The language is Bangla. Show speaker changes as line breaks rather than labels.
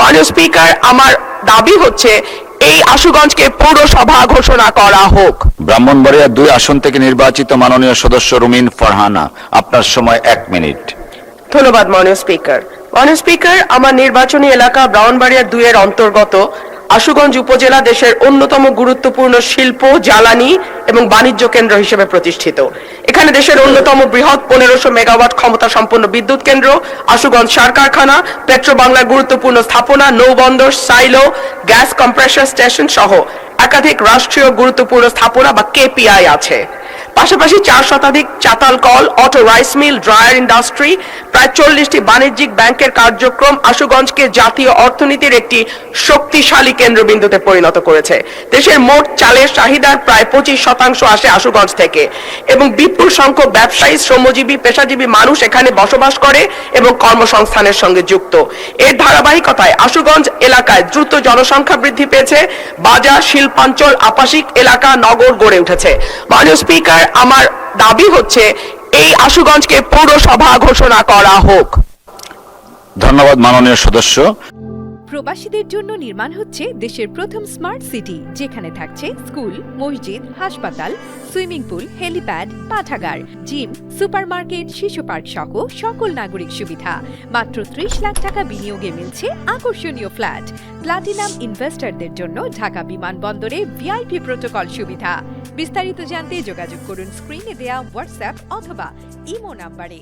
মাননীয় স্পিকার, আমার দাবি হচ্ছে এই আশুগঞ্জকে পৌরসভা ঘোষণা করা হোক।
ব্রাহ্মণবাড়িয়া 2 আসন থেকে নির্বাচিত মাননীয় সদস্য রুমিন ফারহানা, আপনার সময় 1 মিনিট।
ধন্যবাদ মাননীয় স্পিকার। মাননীয় স্পিকার, আমার নির্বাচনী এলাকা ব্রাহ্মণবাড়িয়া 2 এর অন্তর্গত আশুগঞ্জ উপজেলা দেশের অন্যতম গুরুত্বপূর্ণ শিল্প, জ্বালানি এবং বাণিজ্য কেন্দ্র হিসেবে প্রতিষ্ঠিত। এখানে দেশের অন্যতম বৃহৎ 1500 মেগাওয়াট ক্ষমতা সম্পন্ন বিদ্যুৎ কেন্দ্র, আশুগঞ্জ সার কারখানা, পেট্রো বাংলার গুরুত্বপূর্ণ স্থাপনা, নৌবন্দর, সাইলো, গ্যাস কম্প্রেসর স্টেশন সহ একাধিক রাষ্ট্রীয় গুরুত্বপূর্ণ স্থাপনা বা কেপিআই আছে। পাশাপাশি 4 শতাধিক চাতাল কল, auto rice mill, dryer industry, প্রায় 40টি বাণিজ্যিক ব্যাংকের কার্যক্রম আশুগঞ্জকে জাতীয় অর্থনীতির একটি শক্তিশালী কেন্দ্রবিন্দুতে পরিণত করেছে। দেশের মোট চালের চাহিদার প্রায় 25% আসে আশুগঞ্জ থেকে এবং বিপুল সংখ্যক ব্যবসায়ী, শ্রমজীবী, পেশাজীবী মানুষ এখানে বসবাস করে এবং কর্মসংস্থানের সঙ্গে যুক্ত। এর ধারাবাহিকতায় আশুগঞ্জ এলাকায় দ্রুত জনসংখ্যা বৃদ্ধি পেয়েছে, বাজার, শিল্পাঞ্চল, আবাসিক এলাকা, নগর গড়ে উঠেছে। মাননীয় স্পিকার, আমার দাবি হচ্ছে এই আশুগঞ্জকে পৌরসভা ঘোষণা করা হোক।
ধন্যবাদ মাননীয় সদস্য।
প্রবাসীদের জন্য নির্মাণ হচ্ছে দেশের প্রথম স্মার্ট সিটি, যেখানে থাকছে স্কুল, মসজিদ, হাসপাতাল, সুইমিং পুল, হেলিপ্যাড, পাঠাগার, জিম, সুপারমার্কেট, শিশু পার্ক সহ সকল নাগরিক সুবিধা। মাত্র 30 লাখ টাকা বিনিয়োগে মিলছে আকর্ষণীয় ফ্ল্যাট। প্লাটিনাম ইনভেস্টরদের জন্য ঢাকা বিমানবন্দরে ভিআইপি প্রোটোকল সুবিধা। বিস্তারিত জানতে যোগাযোগ করুন স্ক্রিনে দেয়া হোয়াটসঅ্যাপ অথবা ইমো নাম্বারে।